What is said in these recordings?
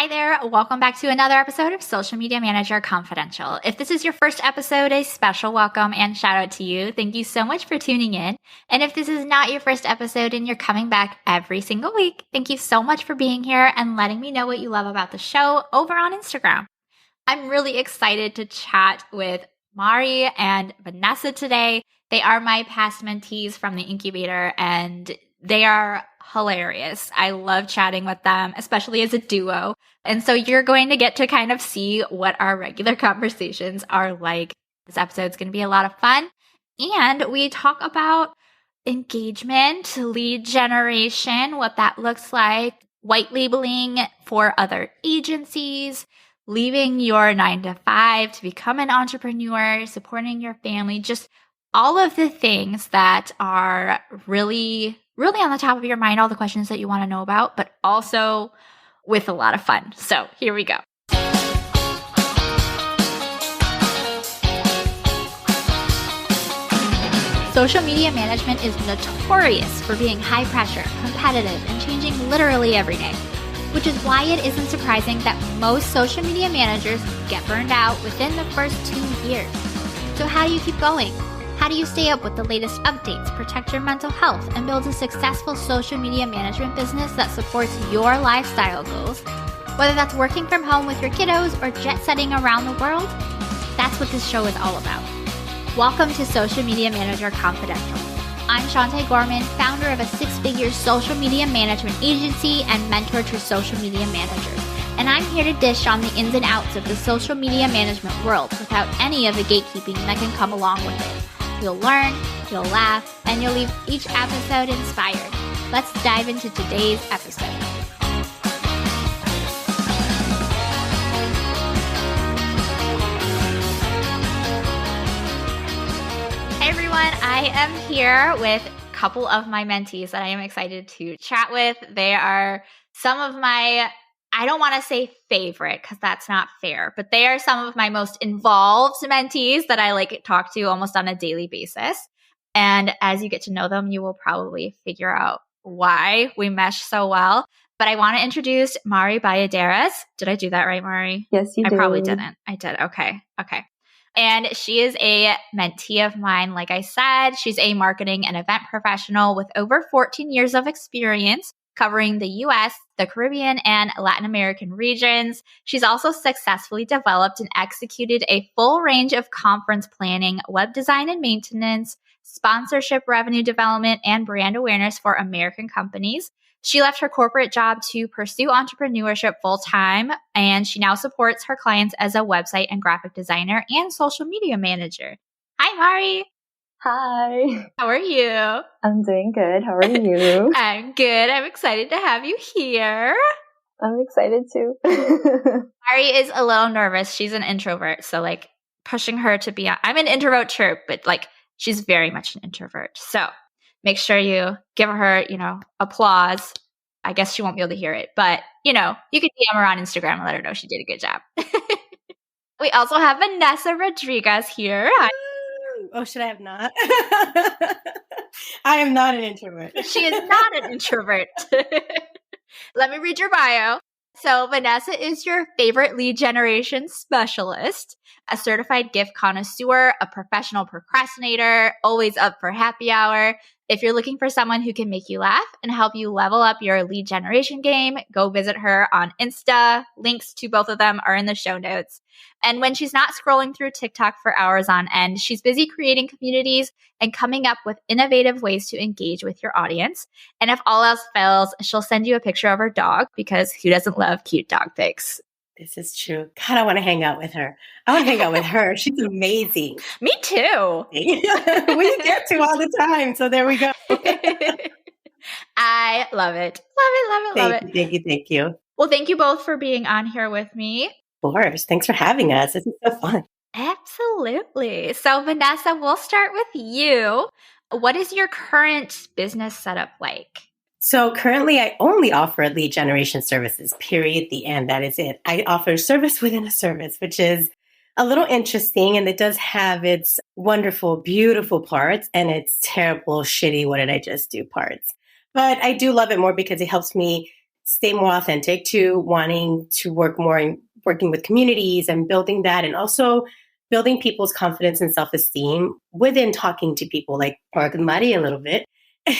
Hi there. Welcome back to another episode of Social Media Manager Confidential. If this is your first episode, a special welcome and shout out to you. Thank you so much for tuning in. And if this is not your first episode and you're coming back every single week, thank you so much for being here and letting me know what you love about the show over on Instagram. I'm really excited to chat with Mari and Vanessa today. They are my past mentees from the incubator and they are hilarious. I love chatting with them, especially as a duo. And so you're going to get to kind of see what our regular conversations are like. This episode's going to be a lot of fun. And we talk about engagement, lead generation, what that looks like, white labeling for other agencies, leaving your 9-to-5 to become an entrepreneur, supporting your family, just all of the things that are really on the top of your mind, all the questions that you want to know about, but also with a lot of fun. So here we go. Social media management is notorious for being high pressure, competitive, and changing literally every day, which is why it isn't surprising that most social media managers get burned out within the first 2 years. So how do you keep going? How do you stay up with the latest updates, protect your mental health, and build a successful social media management business that supports your lifestyle goals? Whether that's working from home with your kiddos or jet setting around the world, that's what this show is all about. Welcome to Social Media Manager Confidential. I'm Shantae Gorman, founder of a 6-figure social media management agency and mentor to social media managers. And I'm here to dish on the ins and outs of the social media management world without any of the gatekeeping that can come along with it. You'll learn, you'll laugh, and you'll leave each episode inspired. Let's dive into today's episode. Hey everyone, I am here with a couple of my mentees that I am excited to chat with. They are some of my, I don't want to say favorite because that's not fair, but they are some of my most involved mentees that I talk to almost on a daily basis. And as you get to know them, you will probably figure out why we mesh so well. But I want to introduce Mari Balladares. Did I do that right, Mari? Yes, you did. I probably didn't. I did. Okay. And she is a mentee of mine. Like I said, she's a marketing and event professional with over 14 years of experience covering the US, the Caribbean, and Latin American regions. She's also successfully developed and executed a full range of conference planning, web design and maintenance, sponsorship, revenue development, and brand awareness for American companies. She left her corporate job to pursue entrepreneurship full-time, and she now supports her clients as a website and graphic designer and social media manager. Hi, Mari. Hi. How are you? I'm doing good. How are you? I'm good. I'm excited to have you here. I'm excited too. Mari is a little nervous. She's an introvert. So pushing her to be I'm an introvert too, but she's very much an introvert. So make sure you give her, applause. I guess she won't be able to hear it, but you can DM her on Instagram and let her know she did a good job. We also have Vanessa Rodriguez here. Hi. Oh, should I have not? I am not an introvert. She is not an introvert. Let me read your bio. So Vanessa is your favorite lead generation specialist, a certified gift connoisseur, a professional procrastinator, always up for happy hour. If you're looking for someone who can make you laugh and help you level up your lead generation game, go visit her on Insta. Links to both of them are in the show notes. And when she's not scrolling through TikTok for hours on end, she's busy creating communities and coming up with innovative ways to engage with your audience. And if all else fails, she'll send you a picture of her dog because who doesn't love cute dog pics? This is true. God, I want to hang out with her. I want to hang out with her. She's amazing. Me too. We get to all the time. So there we go. I love it. Love it. Thank you. Well, thank you both for being on here with me. Of course. Thanks for having us. This is so fun. Absolutely. So Vanessa, we'll start with you. What is your current business setup like? So currently I only offer lead generation services, period, the end. That is it. I offer service within a service, which is a little interesting. And it does have its wonderful, beautiful parts and its terrible, shitty, what did I just do parts. But I do love it more because it helps me stay more authentic to wanting to work more and working with communities and building that, and also building people's confidence and self-esteem within talking to people, like Park and Mari a little bit.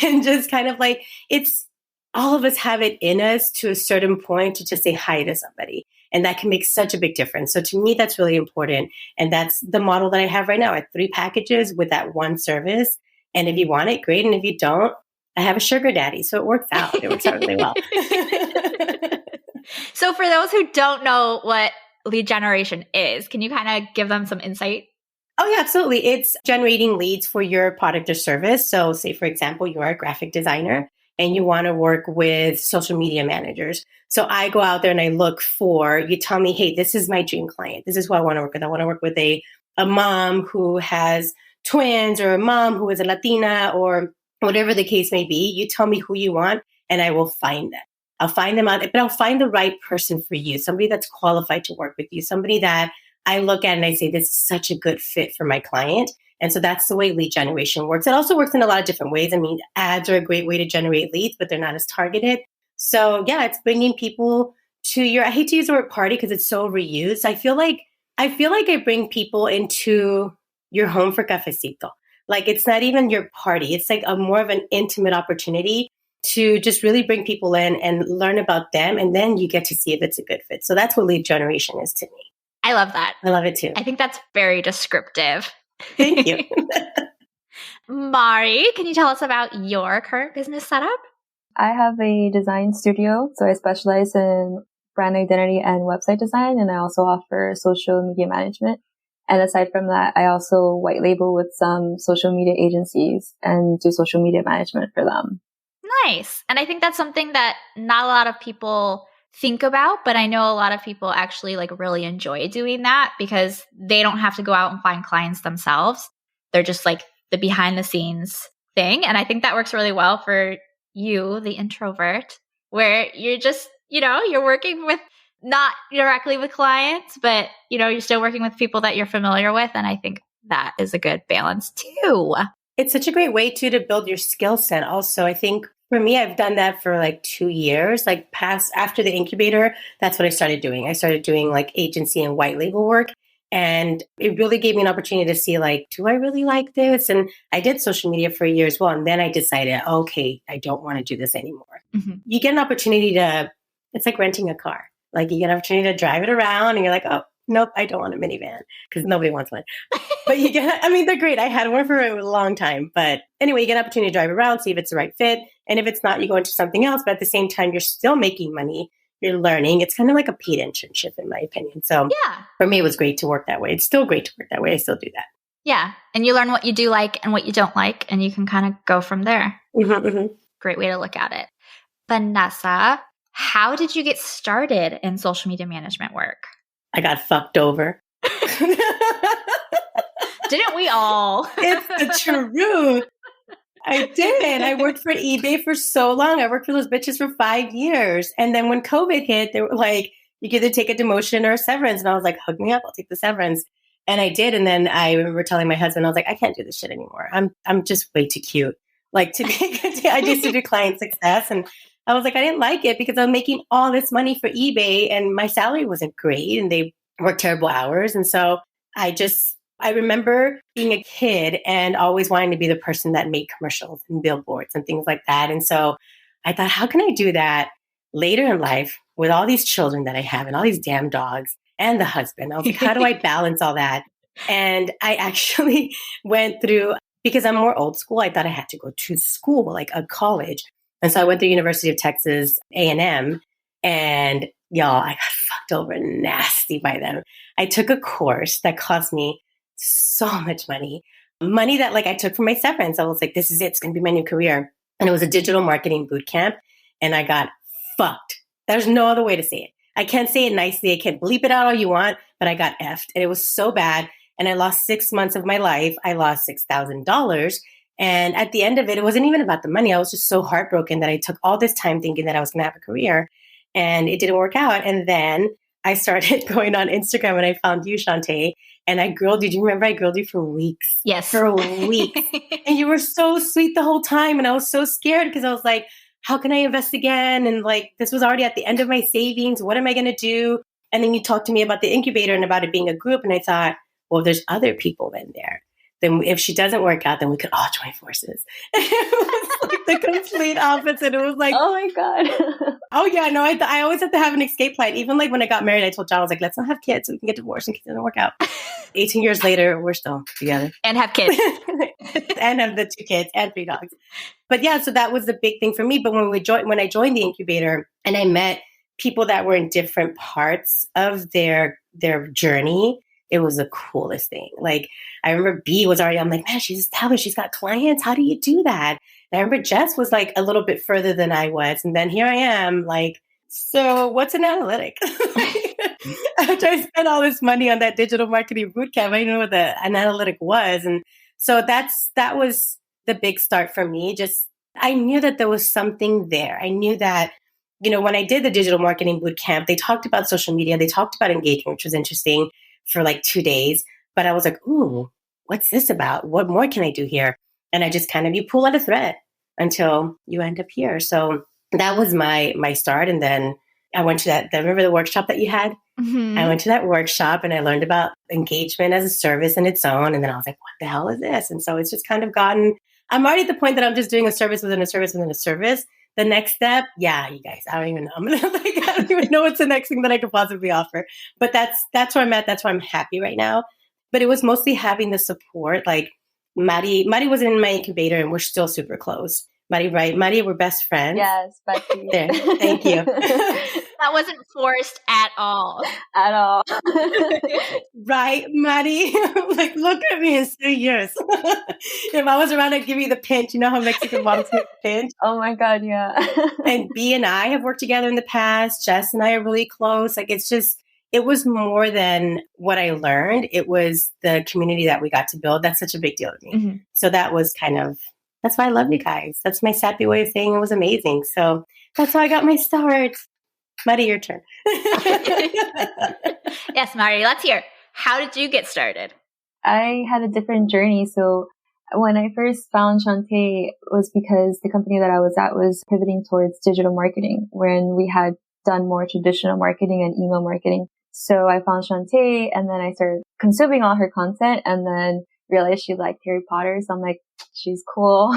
And just kind of like, it's all of us have it in us to a certain point to just say hi to somebody. And that can make such a big difference. So to me, that's really important. And that's the model that I have right now. I have 3 packages with that one service. And if you want it, great. And if you don't, I have a sugar daddy. So it works out. It works out really well. So for those who don't know what lead generation is, can you kind of give them some insight? Oh, yeah, absolutely. It's generating leads for your product or service. So say, for example, you're a graphic designer and you want to work with social media managers. So I go out there and I look for, you tell me, hey, this is my dream client. This is who I want to work with. I want to work with a mom who has twins, or a mom who is a Latina, or whatever the case may be. You tell me who you want and I will find them. I'll find them out, but I'll find the right person for you, somebody that's qualified to work with you, somebody that I look at and I say, this is such a good fit for my client. And so that's the way lead generation works. It also works in a lot of different ways. I mean, ads are a great way to generate leads, but they're not as targeted. So yeah, it's bringing people to your, I hate to use the word party because it's so reused. I feel like I bring people into your home for cafecito. Like, it's not even your party. It's like a more of an intimate opportunity to just really bring people in and learn about them. And then you get to see if it's a good fit. So that's what lead generation is to me. I love that. I love it too. I think that's very descriptive. Thank you. Mari, can you tell us about your current business setup? I have a design studio, so I specialize in brand identity and website design, and I also offer social media management. And aside from that, I also white label with some social media agencies and do social media management for them. Nice. And I think that's something that not a lot of people think about, but I know a lot of people actually like really enjoy doing that because they don't have to go out and find clients themselves. They're just like the behind the scenes thing. And I think that works really well for you, the introvert, where you're just, you're working with not directly with clients, but you're still working with people that you're familiar with. And I think that is a good balance too. It's such a great way too to build your skill set. Also, I think for me, I've done that for like 2 years, after the incubator. That's what I started doing. I started doing like agency and white label work. And it really gave me an opportunity to see, like, do I really like this? And I did social media for a year as well. And then I decided, okay, I don't want to do this anymore. Mm-hmm. You get an opportunity it's like renting a car. Like, you get an opportunity to drive it around and you're like, oh, nope, I don't want a minivan because nobody wants one. But they're great. I had one for a long time. But anyway, you get an opportunity to drive around, see if it's the right fit. And if it's not, you go into something else. But at the same time, you're still making money. You're learning. It's kind of like a paid internship, in my opinion. So yeah, for me, it was great to work that way. It's still great to work that way. I still do that. Yeah. And you learn what you do like and what you don't like, and you can kind of go from there. Mm-hmm, mm-hmm. Great way to look at it. Vanessa, how did you get started in social media management work? I got fucked over. Didn't we all? It's the truth. I did. I worked for eBay for so long. I worked for those bitches for 5 years. And then when COVID hit, they were like, you can either take a demotion or a severance. And I was like, hug me up. I'll take the severance. And I did. And then I remember telling my husband, I was like, I can't do this shit anymore. I'm just way too cute. Like, I used to do client success. And I was like, I didn't like it because I'm making all this money for eBay and my salary wasn't great and they worked terrible hours. And so I remember being a kid and always wanting to be the person that made commercials and billboards and things like that. And so I thought, how can I do that later in life with all these children that I have and all these damn dogs and the husband? I was like, how do I balance all that? And I actually went through, because I'm more old school, I thought I had to go to school, like a college. And so I went to University of Texas A&M, and y'all, I got fucked over nasty by them. I took a course that cost me so much money that like I took from my severance. I was like, this is it. It's going to be my new career. And it was a digital marketing boot camp. And I got fucked. There's no other way to say it. I can't say it nicely. I can't bleep it out all you want, but I got effed. And it was so bad. And I lost 6 months of my life. I lost $6,000. And at the end of it, it wasn't even about the money. I was just so heartbroken that I took all this time thinking that I was going to have a career. And it didn't work out. And then I started going on Instagram and I found you, Shantae. And I grilled you. Do you remember I grilled you for weeks? Yes. For weeks. And you were so sweet the whole time. And I was so scared because I was like, how can I invest again? And like, this was already at the end of my savings. What am I going to do? And then you talked to me about the incubator and about it being a group. And I thought, well, there's other people in there. Then if she doesn't work out, then we could all join forces. It was like the complete opposite. It was like, oh my God. oh yeah, no, I always have to have an escape plan. Even like when I got married, I told John, I was like, let's not have kids so we can get divorced in case it doesn't work out. 18 years later, we're still together. And have kids. And have the 2 kids and 3 dogs. But yeah, so that was the big thing for me. But when I joined the incubator and I met people that were in different parts of their journey, it was the coolest thing. Like I remember B was already, I'm like, man, she's established. She's got clients. How do you do that? And I remember Jess was like a little bit further than I was. And then here I am like, so what's an analytic? After I spent all this money on that digital marketing bootcamp, I didn't know what an analytic was. And so that was the big start for me. Just, I knew that there was something there. I knew that, when I did the digital marketing bootcamp, they talked about social media. They talked about engagement, which was interesting for like 2 days. But I was like, ooh, what's this about? What more can I do here? And I just you pull at a thread until you end up here. So that was my start. And then I went to remember the workshop that you had? Mm-hmm. I went to that workshop and I learned about engagement as a service in its own. And then I was like, what the hell is this? And so it's just gotten, I'm already at the point that I'm just doing a service within a service within a service. The next step, yeah, you guys, I don't even know. I don't even know what's the next thing that I could possibly offer. But that's where I'm at. That's where I'm happy right now. But it was mostly having the support. Like Maddie was in my incubator and we're still super close. Maddie, right? Maddie, we're best friends. Yes, bestie. There, thank you. That wasn't forced at all. At all. Right, Maddie? Like, look at me in 3 years. If I was around, I'd give you the pinch. You know how Mexican moms give the pinch? Oh my God, yeah. And B and I have worked together in the past. Jess and I are really close. Like, it was more than what I learned. It was the community that we got to build. That's such a big deal to me. Mm-hmm. So that was that's why I love you guys. That's my sappy way of saying it was amazing. So that's how I got my start. Maddie, your turn. Yes, Mari, let's hear. How did you get started? I had a different journey. So when I first found Shantae was because the company that I was at was pivoting towards digital marketing when we had done more traditional marketing and email marketing. So I found Shantae and then I started consuming all her content and then realized she liked Harry Potter. So I'm like, she's cool.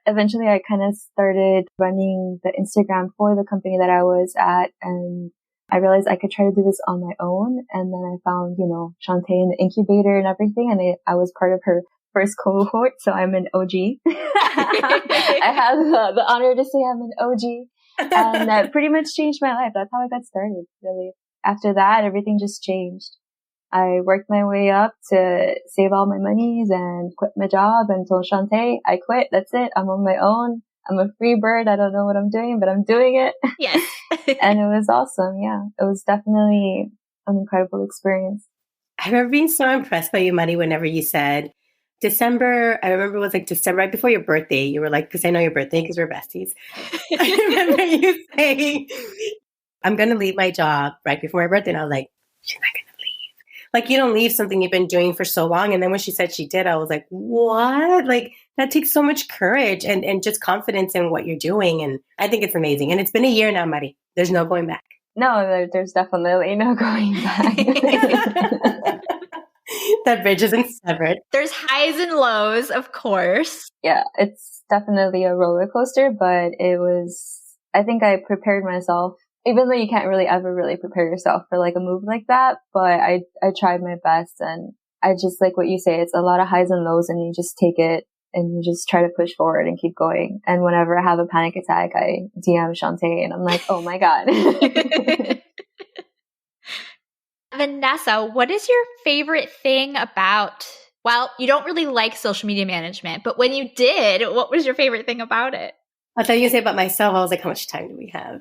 Eventually, I kind of started running the Instagram for the company that I was at, and I realized I could try to do this on my own. And then I found, Shantae in the incubator and everything, and I was part of her first cohort, so I'm an OG. I have the honor to say I'm an OG, and that pretty much changed my life. That's how I got started, really. After that, everything just changed. I worked my way up to save all my monies and quit my job and told Shantae, I quit. That's it. I'm on my own. I'm a free bird. I don't know what I'm doing, but I'm doing it. Yes. And it was awesome. Yeah. It was definitely an incredible experience. I remember being so impressed by you, Maddie, whenever you said December. I remember it was like December, right before your birthday. You were like, because I know your birthday because we're besties. I remember you saying, I'm going to leave my job right before my birthday. And I was like, she's not going to. Like, you don't leave something you've been doing for so long. And then when she said she did, I was like, what? Like, that takes so much courage and just confidence in what you're doing. And I think it's amazing. And it's been a year now, Maddie. There's no going back. No, there's definitely no going back. That bridge isn't severed. There's highs and lows, of course. Yeah, it's definitely a roller coaster, but I think I prepared myself. Even though you can't really ever really prepare yourself for like a move like that, but I tried my best and I just like what you say, it's a lot of highs and lows and you just take it and you just try to push forward and keep going. And whenever I have a panic attack, I DM Shantae and I'm like, oh my God. Vanessa, what is your favorite thing about, well, you don't really like social media management, but when you did, what was your favorite thing about it? I thought you were going to say about myself. I was like, how much time do we have?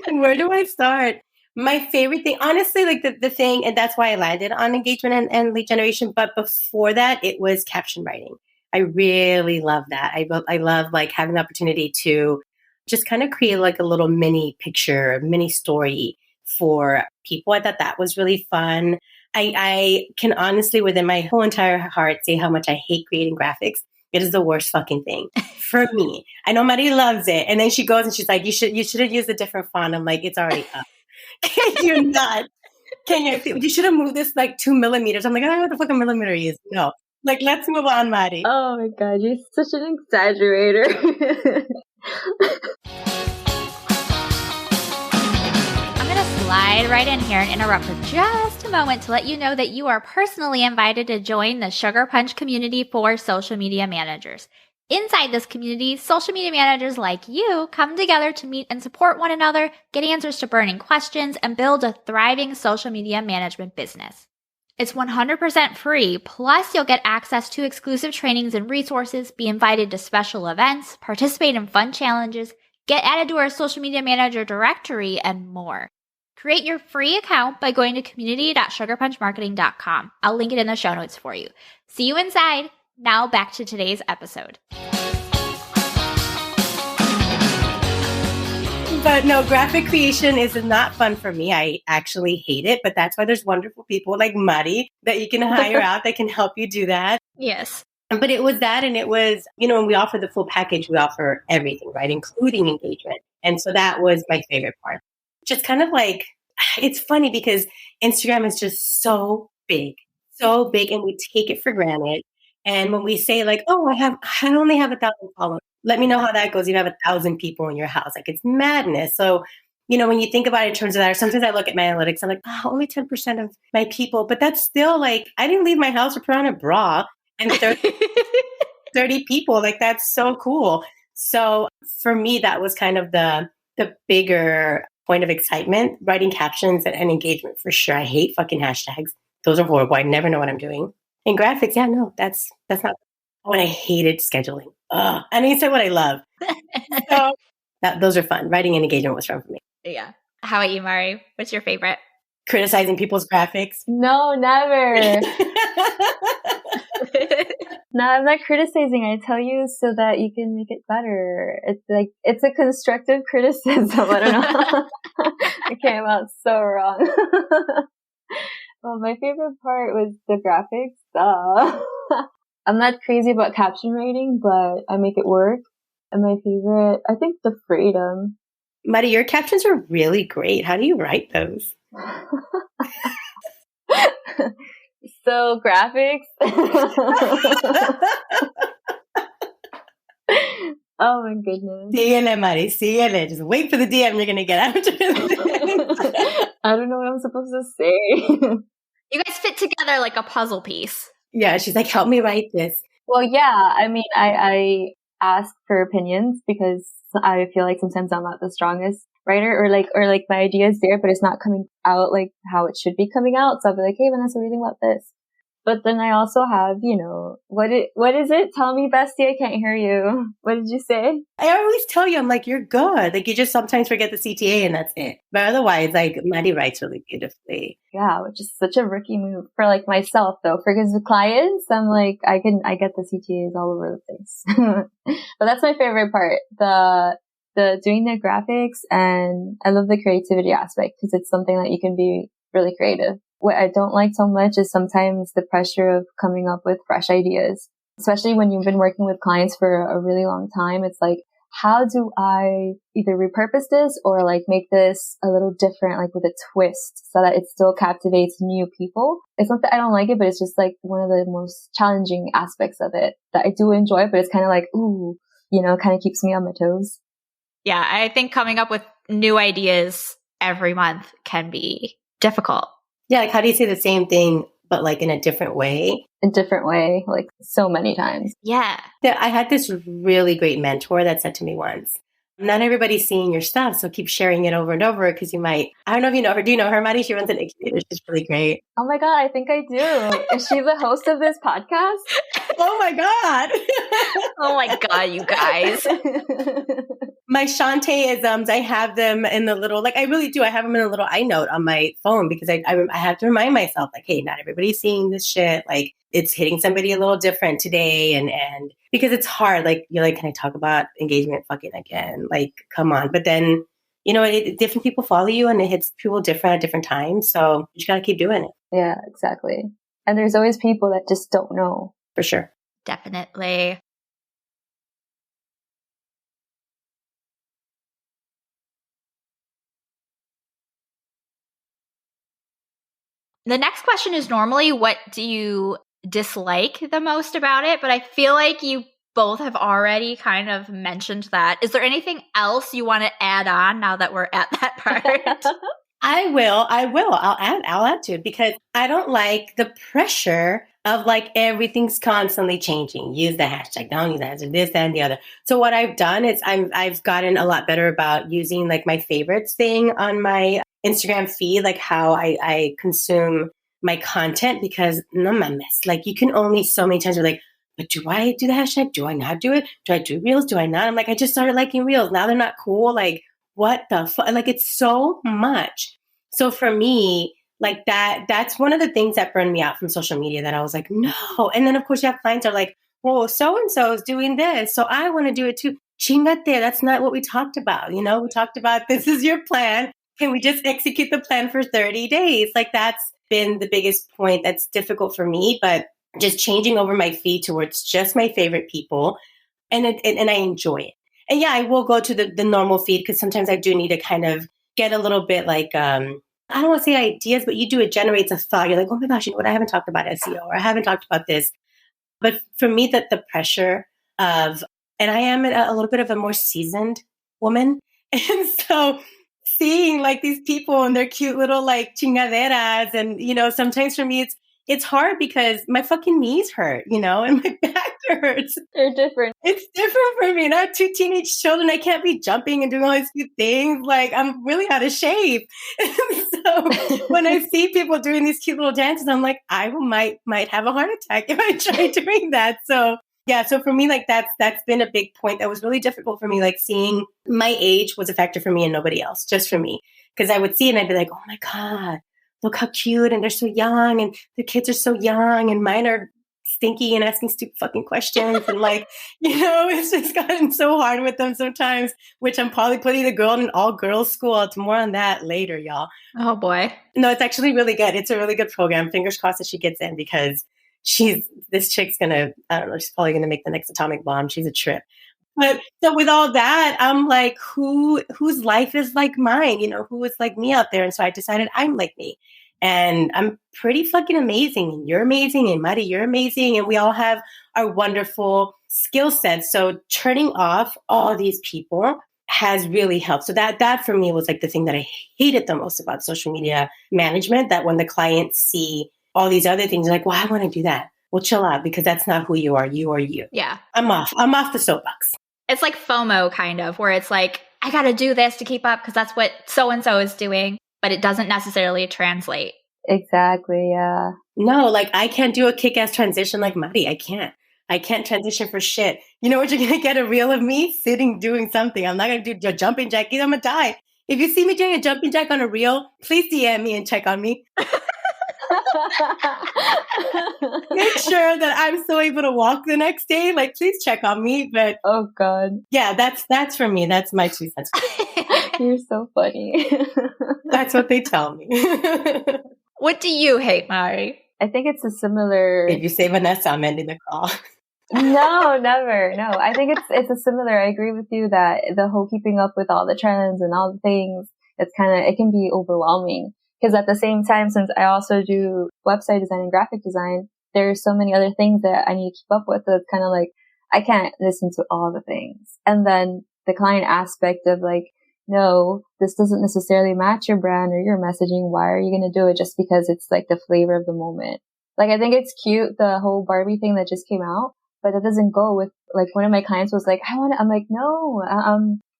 Where do I start? My favorite thing, honestly, like the thing, and that's why I landed on engagement and lead generation. But before that, it was caption writing. I really love that. I love like having the opportunity to just kind of create like a little mini picture, mini story for people. I thought that was really fun. I can honestly, within my whole entire heart, say how much I hate creating graphics. It is the worst fucking thing for me. I know Maddie loves it. And then she goes and she's like, you should have used a different font. I'm like, it's already up. You're not. You should have moved this like 2 millimeters. I'm like, I don't know what the fucking millimeter is. No. Like, let's move on, Maddie. Oh my God, you're such an exaggerator. Slide right in here and interrupt for just a moment to let you know that you are personally invited to join the Sugar Punch community for social media managers. Inside this community, social media managers like you come together to meet and support one another, get answers to burning questions, and build a thriving social media management business. It's 100% free, plus you'll get access to exclusive trainings and resources, be invited to special events, participate in fun challenges, get added to our social media manager directory, and more. Create your free account by going to community.sugarpunchmarketing.com. I'll link it in the show notes for you. See you inside. Now back to today's episode. But no, graphic creation is not fun for me. I actually hate it, but that's why there's wonderful people like Mari that you can hire out that can help you do that. Yes. But it was that, and it was, when we offer the full package, we offer everything, right? Including engagement. And so that was my favorite part. Just kind of like, it's funny because Instagram is just so big, and we take it for granted. And when we say like, oh, I only have 1,000 followers, let me know how that goes. You have 1,000 people in your house. Like, it's madness. So, when you think about it in terms of that, or sometimes I look at my analytics, I'm like, oh, only 10% of my people, but that's still like, I didn't leave my house or put on a bra and 30 people. Like, that's so cool. So for me, that was kind of the bigger point of excitement, writing captions and engagement for sure. I hate fucking hashtags. Those are horrible. I never know what I'm doing. And graphics, yeah, no, that's not. Oh, and I hated scheduling. I didn't say what I love. So those are fun. Writing and engagement was fun for me. Yeah. How about you, Mari? What's your favorite? Criticizing people's graphics. No, never. No, I'm not criticizing. I tell you so that you can make it better. It's a constructive criticism. I don't know. I came out so wrong. Well, my favorite part was the graphics. I'm not crazy about caption writing, but I make it work. And my favorite, I think, the freedom. Mari, your captions are really great. How do you write those? So graphics. Oh my goodness. Síguele, Mari, síguele. Just wait for the DM you're going to get after this. I don't know what I'm supposed to say. You guys fit together like a puzzle piece. Yeah, she's like, help me write this. Well, yeah, I mean, I ask for opinions because I feel like sometimes I'm not the strongest writer or like my idea is there, but it's not coming out like how it should be coming out. So I'll be like, hey, Vanessa, what do you think about this? But then I also have, what is it? Tell me, bestie, I can't hear you. What did you say? I always tell you, I'm like, you're good. Like, you just sometimes forget the CTA and that's it. But otherwise, like, Maddie writes really beautifully. Yeah, which is such a rookie move for like myself though. Because with clients, I'm like, I get the CTAs all over the place. But that's my favorite part. The doing the graphics, and I love the creativity aspect because it's something that you can be really creative. What I don't like so much is sometimes the pressure of coming up with fresh ideas, especially when you've been working with clients for a really long time. It's like, how do I either repurpose this or like make this a little different, like with a twist so that it still captivates new people? It's not that I don't like it, but it's just like one of the most challenging aspects of it that I do enjoy, but it's kind of like, ooh, kind of keeps me on my toes. Yeah, I think coming up with new ideas every month can be difficult. Yeah, like how do you say the same thing, but like in a different way? A different way, like so many times. Yeah. I had this really great mentor that said to me once, not everybody's seeing your stuff, so keep sharing it over and over because you might, I don't know if you know her. Do you know her, Maddie? She runs an incubator. She's really great. Oh my God, I think I do. Is she the host of this podcast? Oh my God. Oh my God, you guys. My Shantae-isms, I have them in the little, like I really do. I have them in a little iNote on my phone because I have to remind myself like, hey, not everybody's seeing this shit. Like it's hitting somebody a little different today. And because it's hard, like you're like, can I talk about engagement fucking again? Like, come on. But then, different people follow you and it hits people different at different times. So you just got to keep doing it. Yeah, exactly. And there's always people that just don't know. For sure. Definitely. The next question is normally, what do you dislike the most about it? But I feel like you both have already kind of mentioned that. Is there anything else you want to add on now that we're at that part? I will. I'll add to it because I don't like the pressure of like everything's constantly changing. Use the hashtag, don't use the hashtag, this, that, and the other. So what I've done is I've gotten a lot better about using like my favorites thing on my Instagram feed, like how I consume my content, because no mames, like you can only so many times be like, but do I do the hashtag? Do I not do it? Do I do reels? Do I not? I'm like, I just started liking reels. Now they're not cool. Like, what the fuck? Like, it's so much. So for me, like that's one of the things that burned me out from social media, that I was like, no. And then of course you have clients that are like, well, so-and-so is doing this, so I want to do it too. Chingate, that's not what we talked about. You know, we talked about, this is your plan. Can we just execute the plan for 30 days? Like, that's been the biggest point that's difficult for me, but just changing over my feed towards just my favorite people. And I enjoy it. And yeah, I will go to the normal feed because sometimes I do need to kind of get a little bit like, I don't want to say ideas, but it generates a thought. You're like, oh my gosh, you know what? I haven't talked about SEO, or I haven't talked about this. But for me, that the pressure of, and I am a little bit of a more seasoned woman. And so seeing like these people and their cute little like chingaderas, and, you know, sometimes for me, it's hard because my fucking knees hurt, you know, and my back hurts. They're different. It's different for me. And I have 2 teenage children. I can't be jumping and doing all these cute things. Like, I'm really out of shape. So when I see people doing these cute little dances, I'm like, I might have a heart attack if I try doing that. So yeah, so for me, like that's been a big point that was really difficult for me. Like, seeing my age was a factor for me and nobody else, just for me. Because I would see it and I'd be like, oh my God, look how cute, and they're so young, and the kids are so young, and mine are stinky and asking stupid fucking questions. And like, you know, it's just gotten so hard with them sometimes, which I'm probably putting the girl in an all girls school. It's more on that later, y'all. Oh boy. No, it's actually really good. It's a really good program. Fingers crossed that she gets in, because this chick's gonna, I don't know, she's probably gonna make the next atomic bomb. She's a trip. But so with all that, I'm like, whose life is like mine? You know, who is like me out there? And so I decided I'm like me. And I'm pretty fucking amazing. And you're amazing. And Mari, you're amazing. And we all have our wonderful skill sets. So turning off all these people has really helped. So that for me was like the thing that I hated the most about social media management, that when the clients see all these other things, they're like, well, I want to do that. Well, chill out, because that's not who you are. You are you. Yeah. I'm off the soapbox. It's like FOMO kind of, where it's like, I got to do this to keep up because that's what so-and-so is doing, but it doesn't necessarily translate. Exactly, yeah. No, like I can't do a kick-ass transition like Mari. I can't transition for shit. You know what? You're going to get a reel of me sitting doing something. I'm not going to do a jumping jack either. I'm going to die. If you see me doing a jumping jack on a reel, please DM me and check on me. Make sure that I'm still able to walk the next day. Like, please check on me. But oh God, yeah, that's for me. That's my 2 cents. You're so funny. That's what they tell me. What do you hate, Mari? I think it's a similar. If you say Vanessa, I'm ending the call. No, never. No, I think it's a similar. I agree with you that the whole keeping up with all the trends and all the things, it can be overwhelming. Because at the same time, since I also do website design and graphic design, there's so many other things that I need to keep up with. That it's kind of like, I can't listen to all the things. And then the client aspect of like, no, this doesn't necessarily match your brand or your messaging. Why are you going to do it just because it's like the flavor of the moment? Like, I think it's cute, the whole Barbie thing that just came out, but that doesn't go with, like, one of my clients was like, I'm like, no,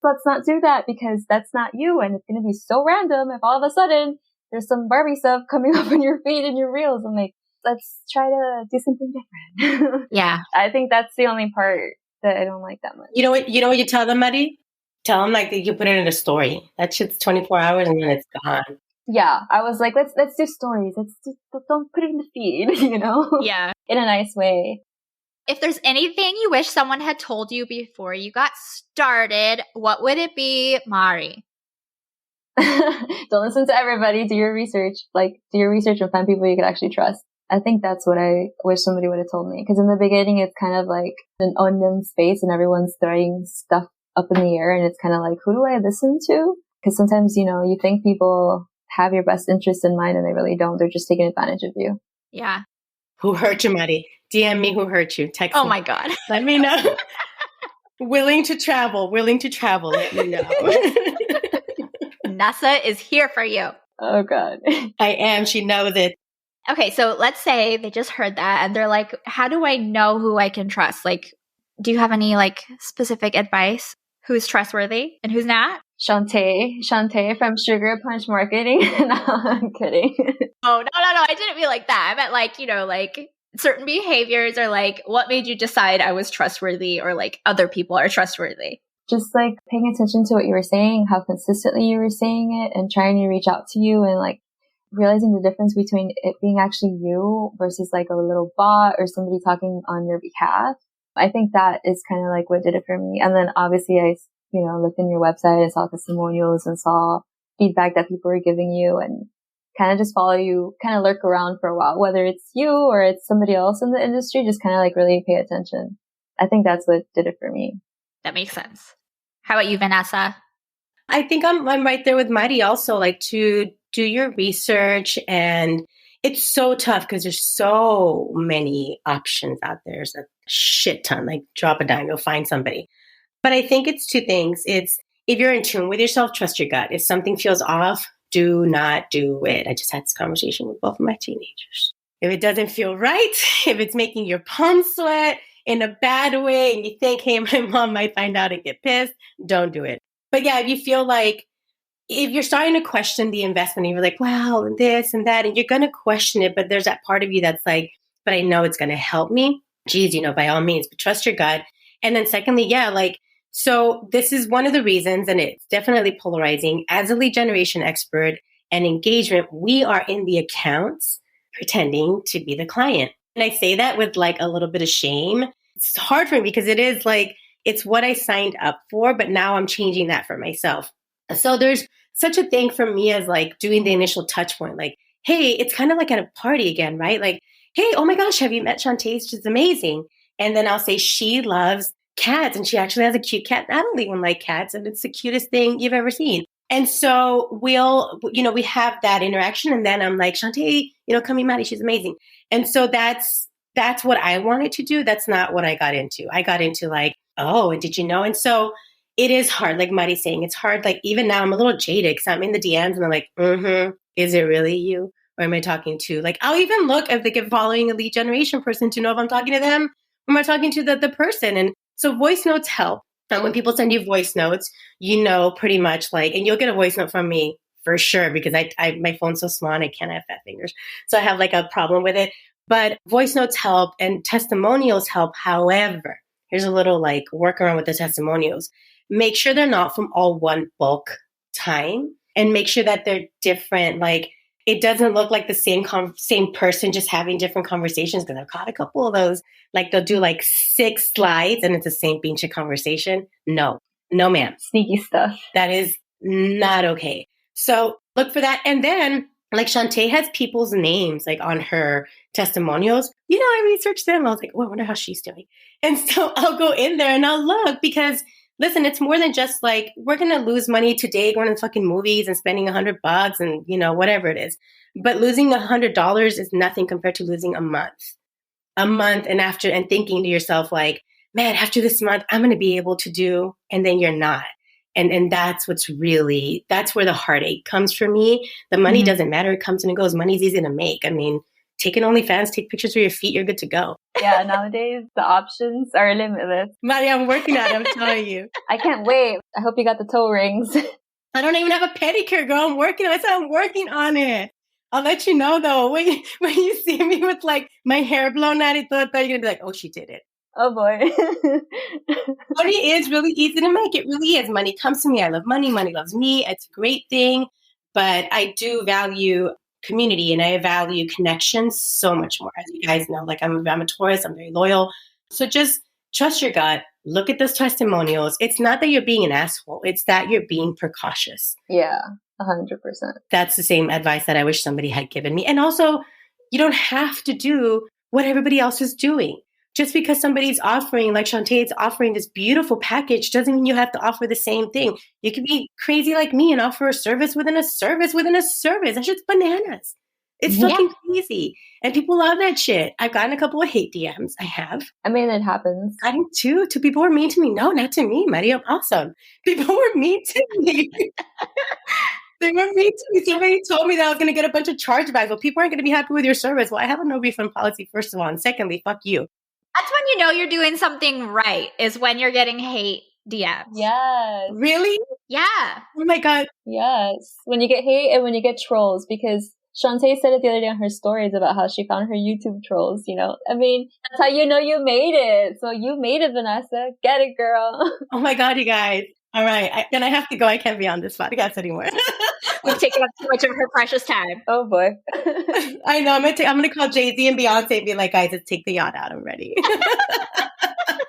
let's not do that, because that's not you. And it's going to be so random if all of a sudden there's some Barbie stuff coming up on your feed and your reels. I'm like, let's try to do something different. Yeah. I think that's the only part that I don't like that much. You know what you tell them, Mari? Tell them like that you put it in a story. That shit's 24 hours and then it's gone. Yeah. I was like, let's do stories. Don't put it in the feed, you know? Yeah. In a nice way. If there's anything you wish someone had told you before you got started, what would it be, Mari? Don't listen to everybody. Do your research. Like, do your research and find people you can actually trust. I think that's what I wish somebody would have told me. Because in the beginning, it's kind of like an unknown space and everyone's throwing stuff up in the air. And it's kind of like, who do I listen to? Because sometimes, you know, you think people have your best interest in mind and they really don't. They're just taking advantage of you. Yeah. Who hurt you, Maddie? DM me who hurt you. Text me. My God. Let me know. Willing to travel. Let me know. Nessa is here for you. Oh, God. I am. She knows it. Okay, so let's say they just heard that and they're like, how do I know who I can trust? Like, do you have any like specific advice? Who's trustworthy and who's not? Shantae from Sugar Punch Marketing. No, I'm kidding. Oh, no. I didn't mean like that. I meant like, like certain behaviors or like what made you decide I was trustworthy or like other people are trustworthy? Just like paying attention to what you were saying, how consistently you were saying it and trying to reach out to you and like realizing the difference between it being actually you versus like a little bot or somebody talking on your behalf. I think that is kind of like what did it for me. And then obviously I, looked in your website and saw testimonials and saw feedback that people were giving you and kind of just follow you, kind of lurk around for a while, whether it's you or it's somebody else in the industry, just kind of like really pay attention. I think that's what did it for me. That makes sense. How about you, Vanessa? I think I'm right there with Maddie also, like to do your research. And it's so tough because there's so many options out there. There's a shit ton, like drop a dime, you'll find somebody. But I think it's two things. It's if you're in tune with yourself, trust your gut. If something feels off, do not do it. I just had this conversation with both of my teenagers. If it doesn't feel right, if it's making your palms sweat in a bad way and you think, hey, my mom might find out and get pissed, don't do it. But yeah, if you feel like, if you're starting to question the investment and you're like, wow, and this and that, and you're going to question it, but there's that part of you that's like, but I know it's going to help me. Geez, by all means, but trust your gut. And then secondly, so this is one of the reasons, and it's definitely polarizing. As a lead generation expert and engagement, we are in the accounts pretending to be the client. And I say that with like a little bit of shame. It's hard for me because it is like, it's what I signed up for, but now I'm changing that for myself. So there's such a thing for me as like doing the initial touch point, like, hey, it's kind of like at a party again, right? Like, hey, oh my gosh, have you met Shantae? She's amazing. And then I'll say she loves cats and she actually has a cute cat. I don't even like cats and it's the cutest thing you've ever seen. And so we have that interaction. And then I'm like, Shantae, come meet Maddie. She's amazing. And so that's what I wanted to do. That's not what I got into. I got into like, oh, and did you know? And so it is hard. Like Maddie's saying, it's hard. Like even now I'm a little jaded because I'm in the DMs and I'm like, is it really you? Or am I talking to, like, I'll even look if I'm following a lead generation person to know if I'm talking to them or am I talking to the person? And so voice notes help. And when people send you voice notes, pretty much like, and you'll get a voice note from me for sure, because I my phone's so small and I can't have fat fingers. So I have like a problem with it. But voice notes help and testimonials help. However, here's a little like workaround with the testimonials. Make sure they're not from all one bulk time and make sure that they're different. Like it doesn't look like the same person just having different conversations, because I've caught a couple of those. Like they'll do like 6 slides and it's the same pinche conversation. No, ma'am. Sneaky stuff. That is not okay. So look for that. And then like Shantae has people's names like on her testimonials. I researched them. I was like, oh, I wonder how she's doing. And so I'll go in there and I'll look because listen, it's more than just like, we're going to lose money today going to fucking movies and spending $100 and, whatever it is. But losing $100 is nothing compared to losing a month and thinking to yourself like, man, after this month, I'm going to be able to do, and then you're not. And that's that's where the heartache comes for me. The money doesn't matter. It comes and it goes. Money's easy to make. I mean, take an OnlyFans, take pictures of your feet. You're good to go. Yeah, nowadays the options are limitless. Maddie, I'm working on it. I'm telling you. I can't wait. I hope you got the toe rings. I don't even have a pedicure, girl. I'm working on it. I'll let you know though. When you see me with like my hair blown out, you're gonna be like, oh, she did it. Oh boy. Money is really easy to make. It really is. Money comes to me. I love money. Money loves me. It's a great thing. But I do value community and I value connections so much more. As you guys know, like I'm a Taurus. I'm very loyal. So just trust your gut. Look at those testimonials. It's not that you're being an asshole. It's that you're being precautious. Yeah, 100%. That's the same advice that I wish somebody had given me. And also, you don't have to do what everybody else is doing. just because somebody's offering, like Shantae is offering this beautiful package, doesn't mean you have to offer the same thing. You can be crazy like me and offer a service within a service within a service. That shit's bananas. It's fucking crazy. And people love that shit. I've gotten a couple of hate DMs. I have. I mean, it happens. I think too. Two people were mean to me. No, not to me, Maria. I'm awesome. People were mean to me. They were mean to me. Somebody told me that I was going to get a bunch of chargebacks. Well, people aren't going to be happy with your service. Well, I have a no refund policy, first of all. And secondly, fuck you. That's when you know you're doing something right, is when you're getting hate DMs. Yes. Really? Yeah. Oh my God. Yes. When you get hate and when you get trolls, because Shantae said it the other day on her stories about how she found her YouTube trolls, you know. I mean, that's how you know you made it. So you made it, Vanessa. Get it, girl. Oh my God, you guys. All right. Then I have to go. I can't be on this podcast anymore. We've taken up too much of her precious time. Oh boy. I know. I'm gonna call Jay-Z and Beyonce and be like, guys, let's take the yacht out. I'm ready.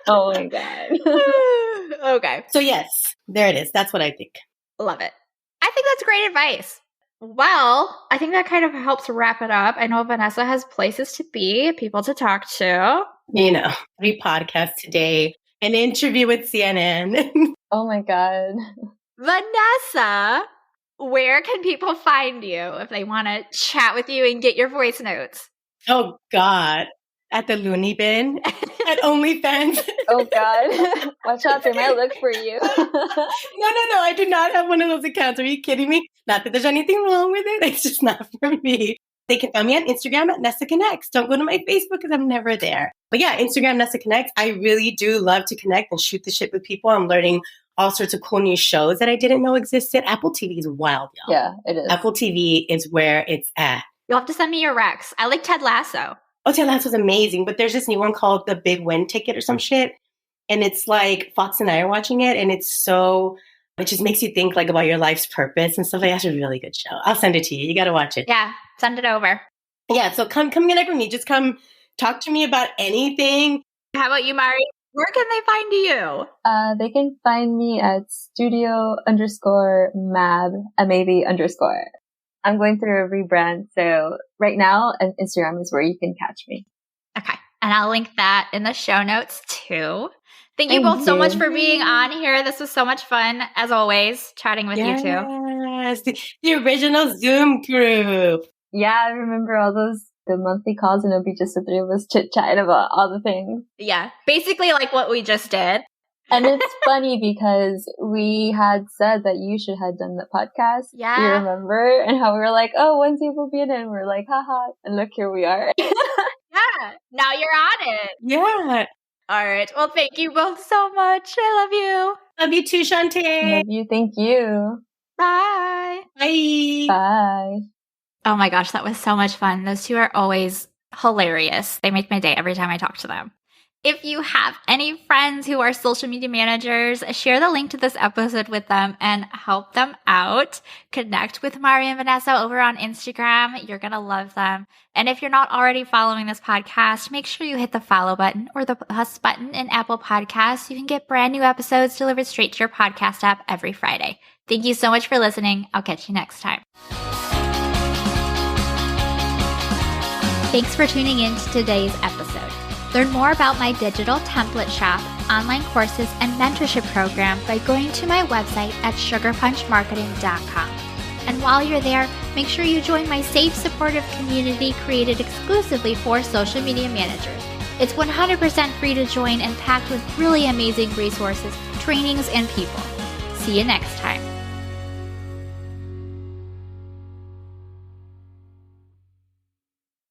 Oh my God. Okay. So yes, there it is. That's what I think. Love it. I think that's great advice. Well, I think that kind of helps wrap it up. I know Vanessa has places to be, people to talk to. You know, 3 podcasts today, an interview with CNN. Oh my God. Vanessa, where can people find you if they want to chat with you and get your voice notes? Oh God. At the Looney Bin. At OnlyFans. Oh God. Watch out, they might look for you. No. I do not have one of those accounts. Are you kidding me? Not that there's anything wrong with it. It's just not for me. They can find me on Instagram at Nessa Connects. Don't go to my Facebook because I'm never there. But yeah, Instagram, Nessa Connects. I really do love to connect and shoot the shit with people. I'm learning all sorts of cool new shows that I didn't know existed. Apple TV is wild, y'all. Yeah, it is. Apple TV is where it's at. You'll have to send me your recs. I like Ted Lasso. Oh, Ted Lasso was amazing. But there's this new one called The Big Win Ticket or some shit. And it's like Fox and I are watching it. And it's so, it just makes you think like about your life's purpose and stuff like that. It's a really good show. I'll send it to you. You got to watch it. Yeah, send it over. Yeah, so come connect with me. Just come talk to me about anything. How about you, Mari? Where can they find you? They can find me at studio_mab, MAV_. I'm going through a rebrand. So right now, Instagram is where you can catch me. Okay. And I'll link that in the show notes too. Thank you both so much for being on here. This was so much fun, as always, chatting with you two. Yes, the original Zoom group. Yeah, I remember all the monthly calls, and it'll be just the 3 of us chit-chatting about all the things. Yeah, basically like what we just did. And it's funny because we had said that you should have done the podcast. Yeah. You remember? And how we were like, oh, Wednesday will be in it. And we're like, haha. And look, here we are. Yeah, now you're on it. Yeah. All right. Well, thank you both so much. I love you. Love you too, Shantae. Love you. Thank you. Bye. Bye. Bye. Oh my gosh, that was so much fun. Those two are always hilarious. They make my day every time I talk to them. If you have any friends who are social media managers, share the link to this episode with them and help them out. Connect with Mari and Vanessa over on Instagram. You're going to love them. And if you're not already following this podcast, make sure you hit the follow button or the plus button in Apple Podcasts. You can get brand new episodes delivered straight to your podcast app every Friday. Thank you so much for listening. I'll catch you next time. Thanks for tuning in to today's episode. Learn more about my digital template shop, online courses, and mentorship program by going to my website at sugarpunchmarketing.com. And while you're there, make sure you join my safe, supportive community created exclusively for social media managers. It's 100% free to join and packed with really amazing resources, trainings, and people. See you next time.